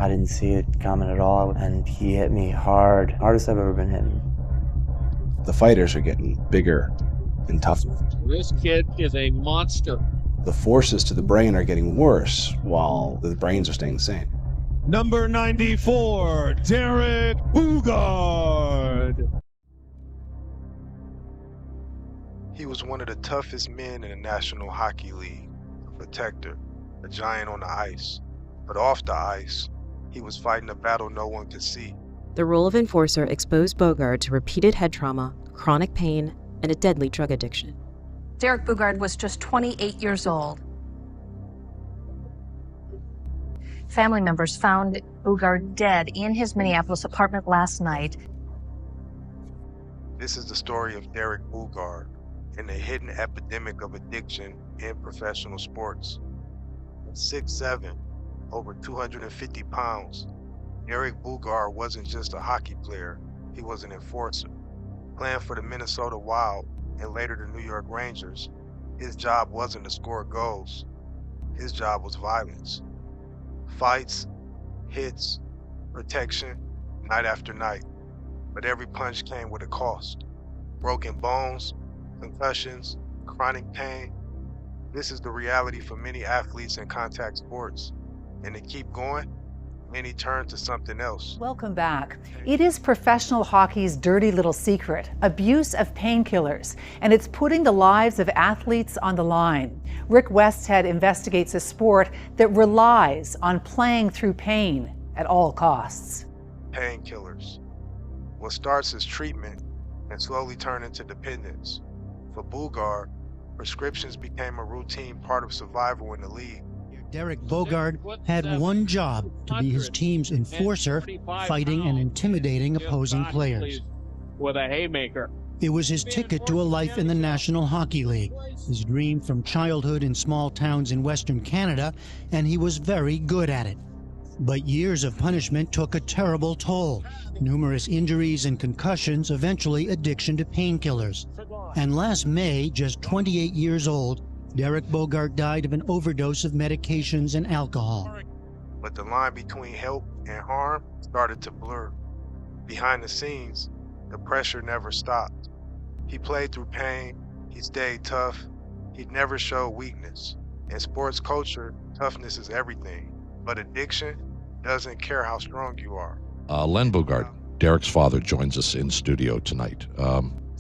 I didn't see it coming at all, and he hit me hard, hardest I've ever been hit. The fighters are getting bigger in toughness. This kid is a monster. The forces to the brain are getting worse, while the brains are staying the same. Number 94, Derek Boogaard. He was one of the toughest men in the National Hockey League, a protector, a giant on the ice. But off the ice, he was fighting a battle no one could see. The role of enforcer exposed Boogaard to repeated head trauma, chronic pain, and a deadly drug addiction. Derek Boogaard was just 28 years old. Family members found Boogaard dead in his Minneapolis apartment last night. This is the story of Derek Boogaard and the hidden epidemic of addiction in professional sports. At 6'7", over 250 pounds, Derek Boogaard wasn't just a hockey player, he was an enforcer. Playing for the Minnesota Wild and later the New York Rangers, his job wasn't to score goals. His job was violence. Fights, hits, protection, night after night. But every punch came with a cost. Broken bones, concussions, chronic pain. This is the reality for many athletes in contact sports. And to keep going, many turn to something else. Welcome back. It is professional hockey's dirty little secret, abuse of painkillers, and it's putting the lives of athletes on the line. Rick Westhead investigates a sport that relies on playing through pain at all costs. Painkillers. What starts as treatment and slowly turn into dependence. For Boogaard, prescriptions became a routine part of survival in the league. Derek Boogaard had one job, to be his team's enforcer, fighting and intimidating opposing players. With a haymaker. It was his ticket to a life in the National Hockey League, his dream from childhood in small towns in Western Canada, and he was very good at it. But years of punishment took a terrible toll. Numerous injuries and concussions, eventually addiction to painkillers. And last May, just 28 years old, Derek Boogaard died of an overdose of medications and alcohol. But the line between help and harm started to blur. Behind the scenes, the pressure never stopped. He played through pain, he stayed tough, he never showed weakness. In sports culture, toughness is everything, but addiction doesn't care how strong you are. Len Boogaard, Derek's father, joins us in studio tonight.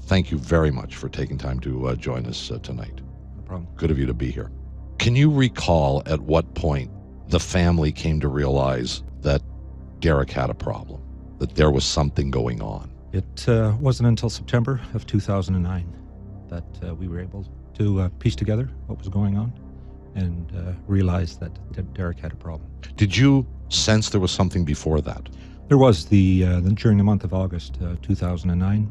Thank you very much for taking time to join us tonight. No problem. Good of you to be here. Can you recall at what point the family came to realize that Derek had a problem, that there was something going on? It wasn't until September of 2009 that we were able to piece together what was going on and realize that Derek had a problem. Did you sense there was something before that? There was during the month of August 2009.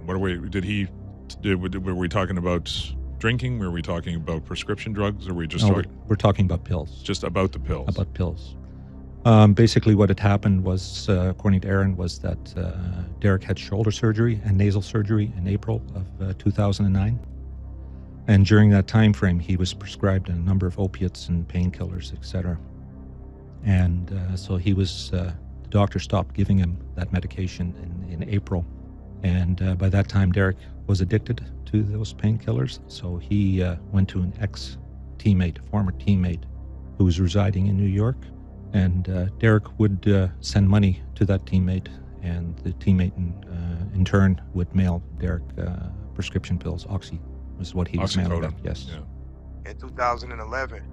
What were we talking about drinking? Were we talking about prescription drugs? Or were we just we're talking about pills. Just about the pills? About pills. Basically what had happened was, according to Aaron, was that Derek had shoulder surgery and nasal surgery in April of 2009. And during that time frame, he was prescribed a number of opiates and painkillers, etc. And so he was, the doctor stopped giving him that medication in April. And by that time, Derek was addicted to those painkillers. So he went to an ex-teammate, former teammate, who was residing in New York. And Derek would send money to that teammate, and the teammate in turn would mail Derek prescription pills. Oxy was what he was mailing. Yes. Yeah. In 2011,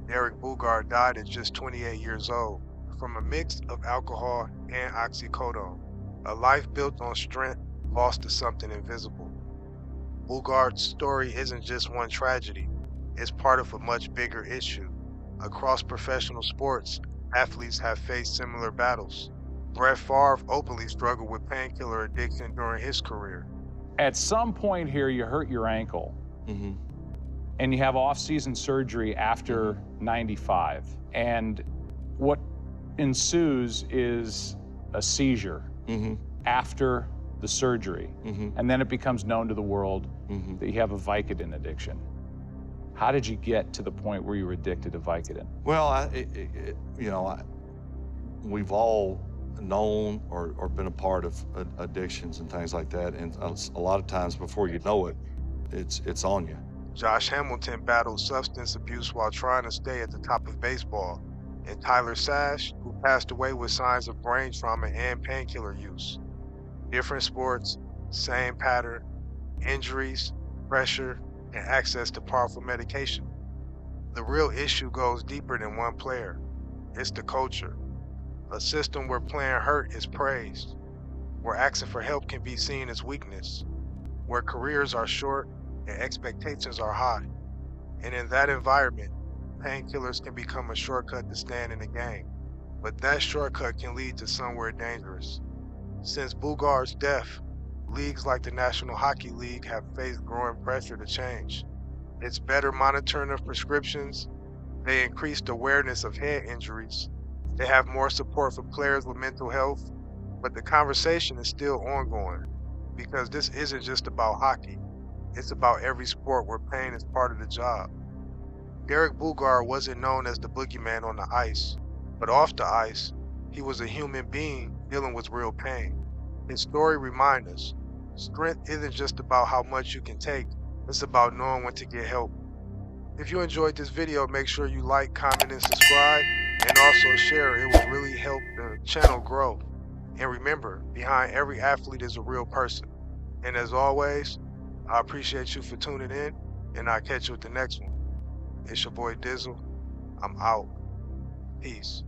Derek Boogaard died at just 28 years old from a mix of alcohol and oxycodone. A life built on strength lost to something invisible. Boogaard's story isn't just one tragedy. It's part of a much bigger issue. Across professional sports, athletes have faced similar battles. Brett Favre openly struggled with painkiller addiction during his career. At some point here, you hurt your ankle, and you have off-season surgery after 95. And what ensues is a seizure after the surgery. And then it becomes known to the world that you have a Vicodin addiction. How did you get to the point where you were addicted to Vicodin? Well, we've all known or been a part of addictions and things like that, and a lot of times before you know it, it's on you. Josh Hamilton battled substance abuse while trying to stay at the top of baseball, and Tyler Sash, who passed away with signs of brain trauma and painkiller use. Different sports, same pattern, injuries, pressure, and access to powerful medication. The real issue goes deeper than one player. It's the culture. A system where playing hurt is praised, where asking for help can be seen as weakness, where careers are short and expectations are high. And in that environment, painkillers can become a shortcut to staying in the game. But that shortcut can lead to somewhere dangerous. Since Boogaard's death, leagues like the National Hockey League have faced growing pressure to change. It's better monitoring of prescriptions, they increased awareness of head injuries, they have more support for players with mental health, but the conversation is still ongoing because this isn't just about hockey. It's about every sport where pain is part of the job. Derek Boogaard wasn't known as the boogeyman on the ice, but off the ice, he was a human being dealing with real pain. His story reminds us, strength isn't just about how much you can take, it's about knowing when to get help. If you enjoyed this video, make sure you like, comment, and subscribe, and also share. It will really help the channel grow. And remember, behind every athlete is a real person. And as always, I appreciate you for tuning in, and I'll catch you with the next one. It's your boy Dizzle. I'm out. Peace.